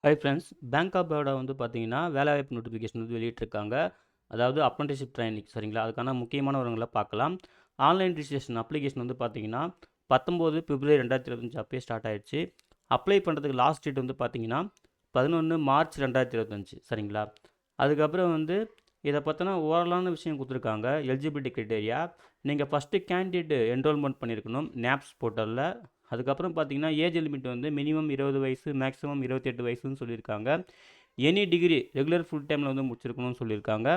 Hi friends, bank of Baroda வந்து பார்த்தீங்கன்னா, வேலைவாய்ப்பு நோட்டிஃபிகேஷன் வந்து வெளியிட்டிருக்காங்க. அதாவது அப்ரண்டிஸ்ஷிப் ட்ரெய்னிங் சரிங்களா? அதுக்கான முக்கியமான விவரங்கள பார்க்கலாம். ஆன்லைன் ரிஜிஸ்ட்ரேஷன் அப்ளிகேஷன் வந்து பார்த்தீங்கன்னா, 19 பிப்ரவரி 2025 அப்பயே ஸ்டார்ட் ஆயிடுச்சு. அப்ளை பண்ணுறதுக்கு லாஸ்ட் டேட் வந்து பார்த்தீங்கன்னா, 11 மார்ச் 2025 சரிங்களா? அதுக்கப்புறம் வந்து இத பத்தின ஓவராலான விஷயம் குடுத்துருக்காங்க. Eligibility criteria. நீங்க ஃபர்ஸ்ட்டு கேண்டிடேட் என்ரோல்மென்ட் பண்ணியிருக்கணும், நேப்ஸ் போர்ட்டல்ல. அதுக்கப்புறம் பார்த்தீங்கன்னா, ஏஜ் லிமிட் வந்து மினிமம் 20 வயசு, மேக்ஸிமம் 28 வயசுன்னு சொல்லியிருக்காங்க. எனி டிகிரி ரெகுலர் ஃபுல் டைமில் வந்து முடிச்சிருக்கணும்னு சொல்லியிருக்காங்க.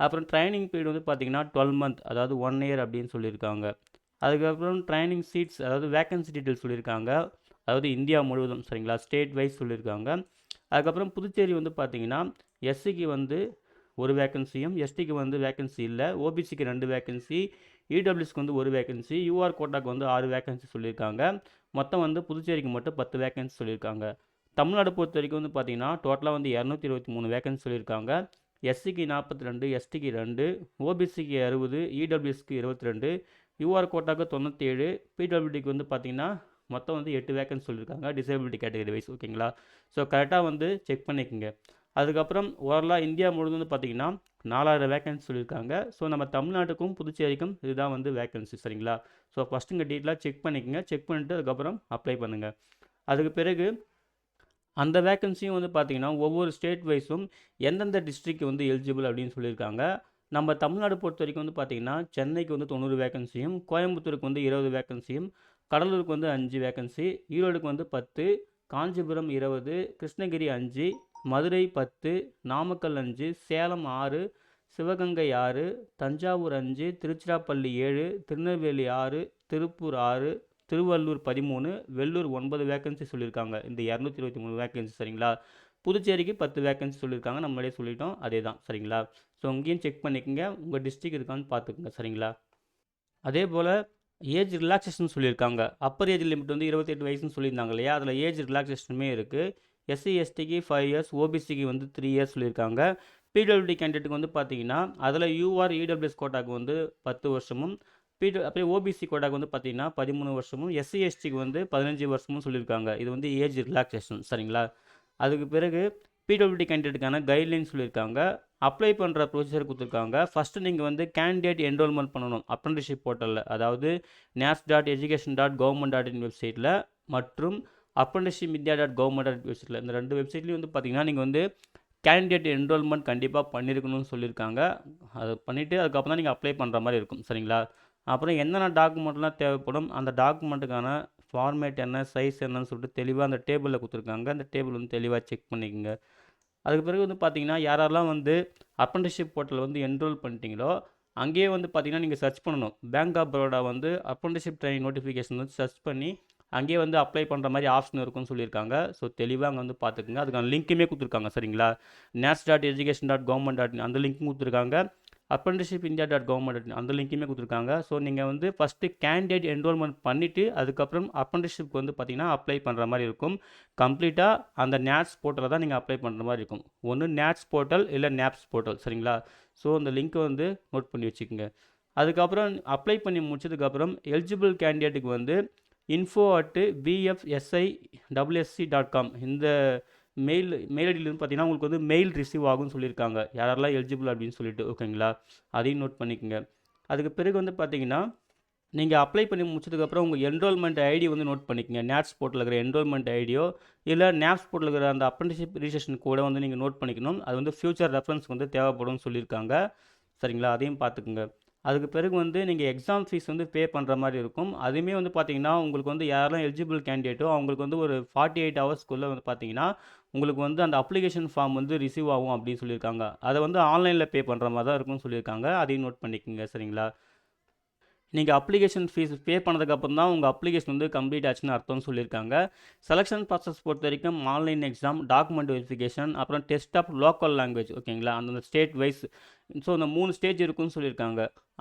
அப்புறம் ட்ரைனிங் பீரியட் வந்து பார்த்தீங்கன்னா 12 மந்த், அதாவது 1 இயர் அப்படின்னு சொல்லியிருக்காங்க. அதுக்கப்புறம் ட்ரைனிங் சீட்ஸ், அதாவது வேக்கன்சி டீட்டெயில் சொல்லியிருக்காங்க. அதாவது இந்தியா முழுவதும் சரிங்களா, ஸ்டேட் வைஸ் சொல்லியிருக்காங்க. அதுக்கப்புறம் புதுச்சேரி வந்து பார்த்தீங்கன்னா, எஸ்சிக்கு வந்து ஒரு வேக்கன்சியும், எஸ்டிக்கு வந்து வேக்கன்சி இல்லை, ஓபிசிக்கு 2 வேக்கன்சி, இடபிள்யூஎஸ்க்கு வந்து ஒரு வேக்கன்சி, யூஆர் கோட்டாக்கு வந்து 6 வேக்கன்சி சொல்லியிருக்காங்க. மொத்தம் வந்து புதுச்சேரிக்கு மட்டும் 10 வேக்கன்சி சொல்லியிருக்காங்க. தமிழ்நாடு பொறுத்த வரைக்கும் வந்து பார்த்தீங்கன்னா, டோட்டலாக வந்து 223 வேக்கன்சி சொல்லியிருக்காங்க. எஸ்சிக்கு 42, எஸ்டிக்கு 2, ஓபிசிக்கு 60, இடபிள்யூஎஸ்க்கு 22, யூஆர் கோட்டாக்கு 97, பிடபிள்யூடிக்கு வந்து பார்த்தீங்கன்னா மொத்தம் வந்து 8 வேக்கன்சி சொல்லியிருக்காங்க, டிசேபிலிட்டி கேட்டகரி வைஸ். ஓகேங்களா? ஸோ கரெக்டாக வந்து செக் பண்ணிக்கோங்க. அதுக்கப்புறம் ஓவரலாக இந்தியா முழுவதும் வந்து பார்த்தீங்கன்னா 4000 வேக்கன்சி சொல்லியிருக்காங்க. ஸோ நம்ம தமிழ்நாட்டுக்கும் புதுச்சேரிக்கும் இதுதான் வந்து வேக்கன்சி சரிங்களா? ஸோ ஃபஸ்ட்டு இங்கே டீட்டெயிலாக செக் பண்ணிக்கோங்க. செக் பண்ணிவிட்டு அதுக்கப்புறம் அப்ளை பண்ணுங்கள். அதுக்கு பிறகு அந்த வேக்கன்சியும் வந்து பார்த்தீங்கன்னா, ஒவ்வொரு ஸ்டேட் வைஸும் எந்தெந்த டிஸ்ட்ரிக்ட் வந்து எலிஜிபிள் அப்படின்னு சொல்லியிருக்காங்க. நம்ம தமிழ்நாடு பொறுத்த வரைக்கும் வந்து பார்த்தீங்கன்னா, சென்னைக்கு வந்து 90 வேக்கன்சியும், கோயம்புத்தூருக்கு வந்து 20 வேக்கன்சியும், கடலூருக்கு வந்து 5 வேக்கன்சி, ஈரோடுக்கு வந்து 10, காஞ்சிபுரம் 20, கிருஷ்ணகிரி 5, மதுரை 10, நாமக்கல் 5, சேலம் 6, சிவகங்கை 6, தஞ்சாவூர் 5, திருச்சிராப்பள்ளி 7, திருநெல்வேலி 6, திருப்பூர் 6, திருவள்ளூர் 13, வெள்ளூர் 9 வேக்கன்சி சொல்லியிருக்காங்க. இந்த 223 வேக்கன்சி சரிங்களா? புதுச்சேரிக்கு 10 வேக்கன்சி சொல்லியிருக்காங்க. நம்ம முன்னாடியே சொல்லிட்டோம், அதே தான் சரிங்களா? ஸோ இங்கேயும் செக் பண்ணிக்கோங்க, உங்கள் டிஸ்ட்ரிக்ட் இருக்கான்னு பார்த்துக்குங்க சரிங்களா? அதே போல் ஏஜ் ரிலாக்ஸேஷன் சொல்லியிருக்காங்க. அப்பர் ஏஜ் லிமிட் வந்து 28 வயசுன்னு சொல்லியிருந்தாங்க இல்லையா? அதில் ஏஜ் ரிலாக்ஸேஷனுமே இருக்குது. எஸ்சி எஸ்டிக்கு 5 இயர்ஸ், ஓபிசிக்கு வந்து 3 இயர்ஸ் சொல்லியிருக்காங்க. பிடபிள்யூடி கேண்டிடேட்டுக்கு வந்து பார்த்தீங்கன்னா, அதில் யூஆர் இடபிள்யூஎஸ் கோட்டாக்கு வந்து 10 வருஷமும், அப்படியே ஓபிசி கோட்டாக்கு வந்து பார்த்தீங்கன்னா 13 வருஷமும், எஸ்சி எஸ்டிக்கு வந்து 15 வருஷமும் சொல்லியிருக்காங்க. இது வந்து ஏஜ் ரிலாக்ஸேஷன் சரிங்களா? அதுக்கு பிறகு பிடபிள்யூடி கேண்டிடேட்டுக்கான கைட்லைன் சொல்லியிருக்காங்க. அப்ளை பண்ணுற ப்ரொசீஜர் கொடுத்துருக்காங்க. ஃபஸ்ட்டு நீங்கள் வந்து கேண்டிடேட் என்ரோல்மெண்ட் பண்ணணும் அப்ரண்டிஸ்ஷிப் போர்ட்டலில், அதாவது nas.education.government.in வெப்சைட்டில் மற்றும் அப்ரண்டிஸ்ஷிப் இந்தியா .government வெப்சைட்டில், இந்த 2 வெப்சைட்லேயும் வந்து பார்த்தீங்கன்னா நீங்கள் வந்து கேண்டிடேட் என்ரோல்மெண்ட் கண்டிப்பாக பண்ணியிருக்கணும்னு சொல்லியிருக்காங்க. அதை பண்ணிவிட்டு அதுக்கப்புறம் தான் நீங்கள் அப்ளை பண்ணுற மாதிரி இருக்கும் சரிங்களா? அப்புறம் என்னென்ன டாக்குமெண்ட்லாம் தேவைப்படும், அந்த டாக்குமெண்ட்டுக்கான ஃபார்மேட் என்ன, சைஸ் என்னன்னு சொல்லிட்டு தெளிவாக அந்த டேபிளில் கொடுத்துருக்காங்க. அந்த டேபிள் வந்து தெளிவாக செக் பண்ணிக்கோங்க. அதுக்கு பிறகு வந்து பார்த்தீங்கன்னா, யாரெல்லாம் வந்து அப்ரண்டிஸ்ஷிப் போர்ட்டலில் வந்து என்ரோல் பண்ணிட்டீங்களோ, அங்கேயே வந்து பார்த்தீங்கன்னா நீங்கள் சர்ச் பண்ணணும். பேங்க் ஆஃப் பரோடா வந்து அப்ரண்டிஸ்ஷிப் ட்ரைனிங் நோட்டிஃபிகேஷன் வந்து சர்ச் பண்ணி அங்கேயே வந்து அப்ளை பண்ணுற மாதிரி ஆப்ஷன் இருக்கும்னு சொல்லியிருக்காங்க. ஸோ தெளிவாக அங்கே வந்து பார்த்துக்குங்க. அதுக்கான லிங்க்குமே கொடுத்துருக்காங்க சரிங்களா? nas.education.government.in அந்த லிங்க்கும் கொடுத்துருக்காங்க. அப்ரண்டிஸ்ஷிப் இந்தியா .government.in அந்த லிங்க்குமே கொடுத்துருக்காங்க. ஸோ நீங்கள் வந்து ஃபஸ்ட்டு கேண்டிடேட் என்ரோல்மெண்ட் பண்ணிவிட்டு அதுக்கப்புறம் அப்ரண்டிஸ்ஷிப்க்கு வந்து பார்த்தீங்கன்னா அப்ளை பண்ணுற மாதிரி இருக்கும். கம்ப்ளீட்டாக அந்த நேட்ஸ் போர்ட்டலில் தான் நீங்கள் அப்ளை பண்ணுற மாதிரி இருக்கும். ஒன்று நேட்ஸ் போர்ட்டல் இல்லை நேப்ஸ் போர்ட்டல் சரிங்களா? ஸோ அந்த லிங்க்கை வந்து நோட் பண்ணி வச்சுக்கோங்க. அதுக்கப்புறம் அப்ளை பண்ணி முடிச்சதுக்கப்புறம் எலிஜிபிள் கேண்டிடேட்டுக்கு வந்து info@bfsiwsc.com இந்த மெயில் ஐடியிலேருந்து பார்த்தீங்கன்னா உங்களுக்கு வந்து மெயில் ரிசீவ் ஆகும்னு சொல்லியிருக்காங்க. யாரெல்லாம் எலிஜிபிள் அப்படின்னு சொல்லிட்டு. ஓகேங்களா? அதையும் நோட் பண்ணிக்கோங்க. அதுக்கு பிறகு வந்து பார்த்தீங்கன்னா, நீங்கள் அப்ளை பண்ணி முடிச்சதுக்கப்புறம் உங்கள் என்ரோல்மெண்ட் ஐடி வந்து நோட் பண்ணிக்கோங்க. நேட்ஸ் போர்ட்டலில் இருக்கிற என்ரோல்மெண்ட் ஐடியோ இல்லை நேப்ஸ் போர்ட்டலில் இருக்கிற அந்த அப்ரண்டிஸ்ஷிப் ரிஜிஸ்ட்ரேஷன் கோடை வந்து நீங்கள் நோட் பண்ணிக்கணும். அது வந்து ஃப்யூச்சர் ரெஃபரன்ஸ் வந்து தேவைப்படும்னு சொல்லியிருக்காங்க சரிங்களா? அதையும் பார்த்துக்குங்க. அதுக்கு பிறகு வந்து நீங்கள் எக்ஸாம் ஃபீஸ் வந்து பே பண்ணுற மாதிரி இருக்கும். அதுவுமே வந்து பார்த்தீங்கன்னா, உங்களுக்கு வந்து யாரெல்லாம் எலிஜிபிள் கேண்டிடேட்டோ அவங்களுக்கு வந்து ஒரு 48 ஹவர்ஸ்க்குள்ளே வந்து பார்த்தீங்கன்னா, உங்களுக்கு வந்து அந்த அப்ளிகேஷன் ஃபார்ம் வந்து ரிசீவ் ஆகும் அப்படின்னு சொல்லியிருக்காங்க. அதை வந்து ஆன்லைனில் பே பண்ணுற மாதிரி தான் இருக்கும்னு சொல்லியிருக்காங்க. அதையும் நோட் பண்ணிக்கோங்க சரிங்களா? நீங்கள் அப்ளிகேஷன் ஃபீஸ் பே பண்ணதுக்கப்புறம் தான் உங்கள் அப்ளிகேஷன் வந்து கம்ப்ளீட் ஆச்சுன்னு அர்த்தம்னு சொல்லியிருக்காங்க. செலெக்ஷன் ப்ராசஸ் பொறுத்த வரைக்கும் ஆன்லைன் எக்ஸாம், டாக்குமெண்ட் வெரிஃபிகேஷன், அப்புறம் டெஸ்ட் ஆஃப் லோக்கல் லாங்குவேஜ். ஓகேங்களா? அந்தந்த ஸ்டேட் வைஸ். ஸோ இந்த 3 ஸ்டேஜ் இருக்குன்னு சொல்லியிருக்காங்க.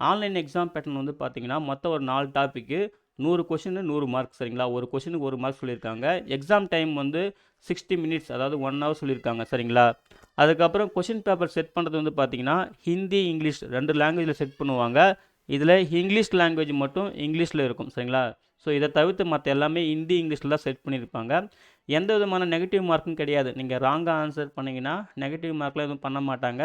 ஆன்லைன் எக்ஸாம் பேட்டர்ன் வந்து பார்த்தீங்கன்னா மொத்தம் ஒரு 4 டாப்பிக்கு 100 கொஷின் 100 மார்க் சரிங்களா? ஒரு கொஷினுக்கு 1 மார்க் சொல்லியிருக்காங்க. எக்ஸாம் டைம் வந்து 60 மினிட்ஸ், அதாவது 1 ஹவர் சொல்லியிருக்காங்க சரிங்களா? அதுக்கப்புறம் கொஷின் பேப்பர் செட் பண்ணுறது வந்து பார்த்தீங்கன்னா ஹிந்தி, இங்கிலீஷ் 2 லாங்குவேஜில் செட் பண்ணுவாங்க. இதில் இங்கிலீஷ் லாங்குவேஜ் மட்டும் இங்கிலீஷில் இருக்கும் சரிங்களா? ஸோ இதை தவிர்த்து மற்ற எல்லாமே ஹிந்தி, இங்கிலீஷில் தான் செட் பண்ணியிருப்பாங்க. எந்த விதமான நெகட்டிவ் மார்க்கும் கிடையாது. நீங்கள் ராங்கா ஆன்சர் பண்ணீங்கன்னா, நெகட்டிவ் மார்க்லாம் எதுவும் பண்ண மாட்டாங்க.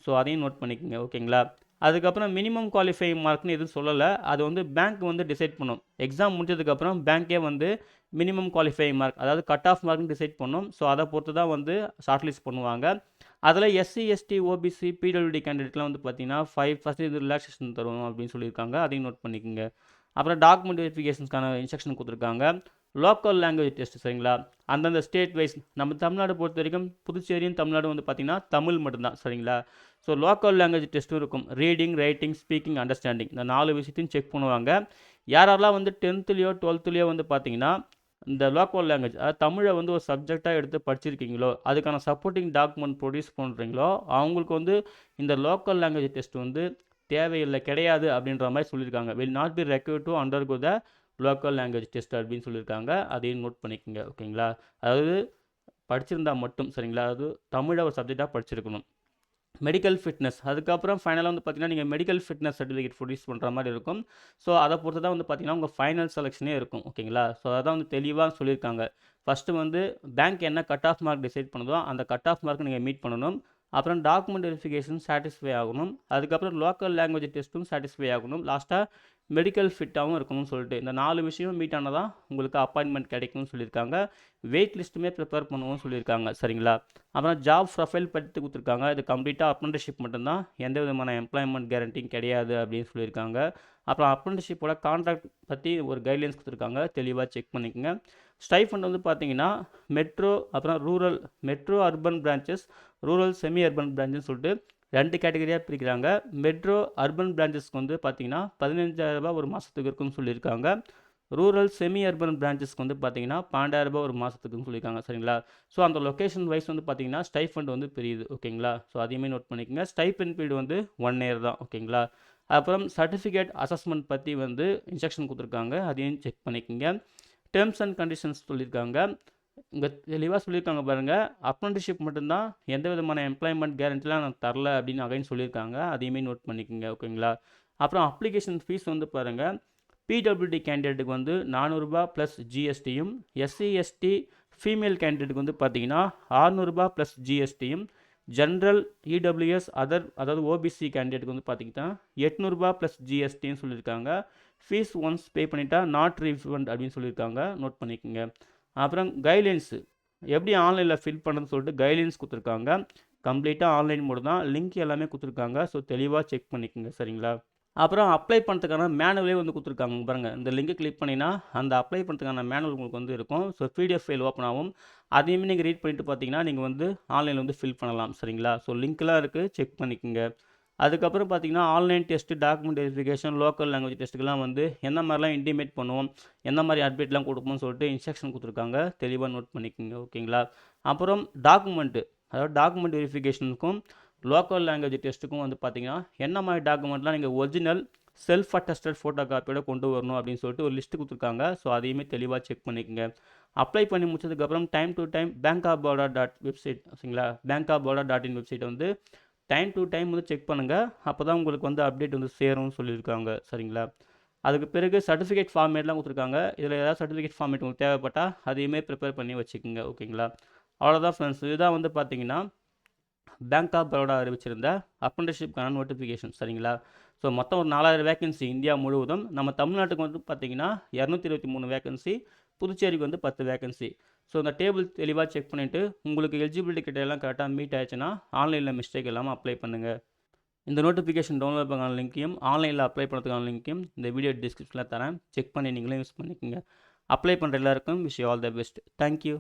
ஸோ அதையும் நோட் பண்ணிக்கங்க. ஓகேங்களா? அதுக்கப்புறம் மினிமம் குவாலிஃபையிங் மார்க்னு எதுவும் சொல்லல. அது வந்து பேங்க் வந்து டிசைட் பண்ணும். எக்ஸாம் முடிஞ்சதுக்கப்புறம் பேங்க்கே வந்து மினிமம் குவாலிஃபையிங் மார்க், அதாவது கட் ஆஃப் மார்க்னு டிசைட் பண்ணும். ஸோ அதை பொறுத்து தான் வந்து ஷார்ட் லிஸ்ட் பண்ணுவாங்க. அதில் எஸ்சி, எஸ்டி, ஓபிசி, பிடபிள்யூடி கேண்டிடேட்லாம் வந்து பார்த்தீங்கன்னா 5% ரிலாக்ஸேஷன் தருவோம் அப்படின்னு சொல்லியிருக்காங்க. அதையும் நோட் பண்ணிக்கோங்க. அப்புறம் டாக்குமெண்ட் வெரிஃபிகேஷன்ஸ்க்கான இன்ஸ்ட்ரக்ஷன் கொடுத்துருக்காங்க. லோக்கல் லாங்குவேஜ் டெஸ்ட், சரிங்களா? அந்தந்த ஸ்டேட் வைஸ் நம்ம தமிழ்நாடு பொறுத்த வரைக்கும் புதுச்சேரியும் தமிழ்நாடு வந்து பார்த்திங்கன்னா தமிழ் மட்டும்தான், சரிங்களா? ஸோ லோக்கல் லாங்குவேஜ் டெஸ்ட்டும் இருக்கும். ரீடிங், ரைட்டிங், ஸ்பீக்கிங், அண்டர்ஸ்டாண்டிங் இந்த 4 விஷயத்தையும் செக் பண்ணுவாங்க. யாரெல்லாம் வந்து 10த்லையோ 12த்லையோ வந்து பார்த்தீங்கன்னா இந்த லோக்கல் லாங்குவேஜ், அதாவது தமிழை வந்து ஒரு சப்ஜெக்டாக எடுத்து படிச்சிருக்கீங்களோ, அதுக்கான சப்போர்ட்டிங் டாக்குமெண்ட் ப்ரொடியூஸ் பண்ணுறீங்களோ, அவங்களுக்கு வந்து இந்த லோக்கல் லாங்குவேஜ் டெஸ்ட் வந்து தேவையில்லை, கிடையாது அப்படின்ற மாதிரி சொல்லியிருக்காங்க. Will not be required to undergo the local language test அப்படின்னு சொல்லியிருக்காங்க. அதையும் நோட் பண்ணிக்கோங்க. ஓகேங்களா? அதாவது படிச்சிருந்தா மட்டும், சரிங்களா? அதாவது தமிழை ஒரு சப்ஜெக்டாக படிச்சிருக்கணும். மெடிக்கல் ஃபிட்னஸ், அதுக்கப்புறம் ஃபைனலாக வந்து பார்த்தீங்கன்னா நீங்கள் மெடிக்கல் ஃபிட்னஸ் சர்டிஃபிகேட் ப்ரொடியூஸ் பண்ணுற மாதிரி இருக்கும். ஸோ அதை பொறுத்து தான் வந்து பார்த்தீங்கன்னா உங்கள் ஃபைனல் செலெக்ஷனே இருக்கும். ஓகேங்களா? ஸோ அதான் வந்து தெளிவாக சொல்லியிருக்காங்க. ஃபஸ்ட்டு வந்து பேங்க் என்ன கட் ஆஃப் மார்க் டிசைட் பண்ணுதோ அந்த கட் ஆஃப் மார்க் நீங்கள் மீட் பண்ணணும். அப்புறம் டாக்குமெண்ட் வெரிஃபிகேஷன் சாட்டிஸ்ஃபை ஆகணும். அதுக்கப்புறம் லோக்கல் லாங்குவேஜ் டெஸ்ட்டும் சாட்டிஸ்ஃபை ஆகணும். லாஸ்ட்டாக மெடிக்கல் ஃபிட்டாகவும் இருக்கணும்னு சொல்லிட்டு இந்த 4 விஷயம் மீட் ஆனால் தான் உங்களுக்கு அப்பாயின்மெண்ட் கிடைக்கும்னு சொல்லியிருக்காங்க. வெயிட் லிஸ்ட்டுமே ப்ரிப்பேர் பண்ணுவோம்னு சொல்லியிருக்காங்க, சரிங்களா? அப்புறம் ஜாப் ப்ரொஃபைல் பற்றி கொடுத்துருக்காங்க. இது கம்ப்ளீட்டாக அப்ரெண்டிஸ்ஷிப் மட்டும்தான், எந்த விதமான எம்ப்ளாய்மெண்ட் கேரண்டியும் கிடையாது அப்படின்னு சொல்லியிருக்காங்க. அப்புறம் அப்ரெண்டிஸ்ஷிப்போட கான்ட்ராக்ட் பற்றி ஒரு கைட்லைன்ஸ் கொடுத்துருக்காங்க, தெளிவாக செக் பண்ணிக்கோங்க. ஸ்டைஃபண்ட் வந்து பார்த்தீங்கன்னா மெட்ரோ, அப்புறம் rural, metro urban branches, rural semi urban பிரான்ச்சுன்னு சொல்லிட்டு 2 கேட்டகரியாக பிரிக்கிறாங்க. மெட்ரோ அர்பன் பிரான்ச்சஸ்க்கு வந்து பார்த்தீங்கன்னா 15,000 ரூபாய் ஒரு மாதத்துக்கு இருக்குன்னு சொல்லியிருக்காங்க. ரூரல் செமி அர்பன் பிரான்ச்சஸ்க்கு வந்து பார்த்தீங்கன்னா 12,000 ரூபாய் ஒரு மாதத்துக்குன்னு சொல்லியிருக்காங்க, சரிங்களா? ஸோ அந்த லொக்கேஷன் வைஸ் வந்து பார்த்தீங்கன்னா ஸ்டைஃபண்ட் வந்து பெரியது. ஓகேங்களா? ஸோ அதையுமே நோட் பண்ணிக்கோங்க. ஸ்டைஃபண்ட் பீரியட் வந்து 1 இயர் தான். ஓகேங்களா? அப்புறம் சர்டிஃபிகேட் அசஸ்மெண்ட் பற்றி வந்து இன்ஸ்ட்ரக்ஷன் கொடுத்துருக்காங்க, அதையும் செக் பண்ணிக்கோங்க. டேர்ம்ஸ் அண்ட் கண்டிஷன்ஸ் சொல்லியிருக்காங்க. இங்கே தெளிவாக சொல்லியிருக்காங்க பாருங்கள், அப்ரெண்டிஸ்ஷிப் மட்டும்தான், எந்த விதமான எம்ப்ளாய்மெண்ட் கேரண்டிலாம் நான் தரல அப்படின்னு அகைன் சொல்லியிருக்காங்க, அதையுமே நோட் பண்ணிக்கோங்க. ஓகேங்களா? அப்புறம் அப்ளிகேஷன் ஃபீஸ் வந்து பாருங்கள், பிடபிள்யூடி கேண்டிடேட்டுக்கு வந்து 400 ரூபாய் ப்ளஸ் ஜிஎஸ்டியும், எஸ்சி எஸ்டி ஃபீமேல் கேண்டிடேட்டுக்கு வந்து பார்த்தீங்கன்னா 600 ரூபாய் ப்ளஸ் ஜிஎஸ்டியும், ஜென்ரல் இடபிள்யூஎஸ் அதர், அதாவது ஓபிசி கேண்டிடேட்டுக்கு வந்து பார்த்தீங்கன்னா 800 ரூபாய் ப்ளஸ் ஜிஎஸ்டின்னு சொல்லியிருக்காங்க. ஃபீஸ் ஒன்ஸ் பே பண்ணிட்டா நாட் ரீஃபண்ட் அப்படின்னு சொல்லியிருக்காங்க, நோட் பண்ணிக்கோங்க. அப்புறம் கைட்லைன்ஸு எப்படி ஆன்லைனில் ஃபில் பண்ணுறதுன்னு சொல்லிட்டு கைட்லைன்ஸ் கொடுத்துருக்காங்க. கம்ப்ளீட்டாக ஆன்லைன் மோடு தான், லிங்க் எல்லாமே கொடுத்துருக்காங்க. ஸோ தெளிவாக செக் பண்ணிக்கோங்க, சரிங்களா? அப்புறம் அப்ளை பண்ணுறதுக்கான மேனுவலே வந்து கொடுத்துருக்காங்க பாருங்கள். இந்த லிங்க்கை கிளிக் பண்ணினா அந்த அப்ளை பண்ணுறதுக்கான மேனுவல் உங்களுக்கு வந்து இருக்கும். ஸோ பிடிஎஃப் ஃபைல் ஓப்பன் ஆகும். அதையுமே நீங்கள் ரீட் பண்ணிட்டு பார்த்தீங்கன்னா நீங்கள் வந்து ஆன்லைனில் வந்து ஃபில் பண்ணலாம், சரிங்களா? ஸோ லிங்க்லாம் இருக்குது, செக் பண்ணிக்கோங்க. அதுக்கப்புறம் பார்த்தீங்கன்னா online test, document verification, local language டெஸ்ட்டுக்கெல்லாம் வந்து எந்த மாதிரிலாம் இன்டிமேட் பண்ணுவோம், எந்த மாதிரி அப்டேட்லாம் கொடுப்போம்னு சொல்லிட்டு இன்ஸ்ட்ரக்ஷன் கொடுத்துருக்காங்க, தெளிவாக நோட் பண்ணிக்கோங்க. ஓகேங்களா? அப்புறம் டாக்குமெண்ட்டு, அதாவது டாக்குமெண்ட் வெரிஃபிகேஷனுக்கும் லோக்கல் லாங்குவேஜ் டெஸ்ட்டுக்கும் வந்து பார்த்தீங்கன்னா என்ன மாதிரி டாக்குமெண்ட்லாம் நீங்கள் ஒரிஜினல் செல்ஃப் அட்டஸ்டட் ஃபோட்டோ காப்பியோட கொண்டு வரணும் அப்படின்னு சொல்லிட்டு ஒரு லிஸ்ட்டு கொடுத்துருக்காங்க. ஸோ அதையுமே தெளிவாக செக் பண்ணிக்கோங்க. அப்ளை பண்ணி முடிச்சதுக்கப்புறம் time to time bank of Baroda dot website, சரிங்களா? Bank of Baroda .in website வந்து டைம் டு டைம் வந்து செக் பண்ணுங்கள். அப்போ தான் உங்களுக்கு வந்து அப்டேட் வந்து சேரும்னு சொல்லியிருக்காங்க, சரிங்களா? அதுக்கு பிறகு சர்டிஃபிகேட் ஃபார்மேட்லாம் கொடுத்துருக்காங்க. இதில் ஏதாவது சர்டிஃபிகேட் ஃபார்மேட் உங்களுக்கு தேவைப்பட்டால் அதையுமே ப்ரிப்பேர் பண்ணி வச்சுக்கோங்க. ஓகேங்களா? அவ்வளோதான் ஃப்ரெண்ட்ஸ். இதுதான் வந்து பார்த்தீங்கன்னா பேங்க் ஆஃப் பரோடா அறிவிச்சிருந்த அப்ரெண்டிஸ்ஷிப்கான நோட்டிஃபிகேஷன், சரிங்களா? ஸோ மொத்தம் ஒரு 4000 வேகன்சி இந்தியா முழுவதும். நம்ம தமிழ்நாட்டுக்கு வந்து பார்த்தீங்கன்னா 223 வேகன்சி, புதுச்சேரிக்கு வந்து 10 வேகன்சி. ஸோ இந்த டேபிள் தெளிவாக செக் பண்ணிவிட்டு உங்களுக்கு எலிஜிபிலிட்டி கிட்டெல்லாம் கரெக்டாக மீட் ஆயிடுச்சுன்னா ஆன்லைனில் மிஸ்டேக் இல்லாமல் அப்ளை பண்ணுங்கள். இந்த நோட்டிஃபிகேஷன் டவுன்லோட் பண்ண லிங்க்கையும் ஆன்லைனில் அப்ளை பண்ணுறதுக்கான லிங்க்கையும் இந்த வீடியோ டிஸ்கிரிப்ஷனில் தரேன், செக் பண்ணி நீங்களே யூஸ் பண்ணிக்கோங்க. அப்ளை பண்ணுற எல்லாருக்கும் wish you all the best. Thank you.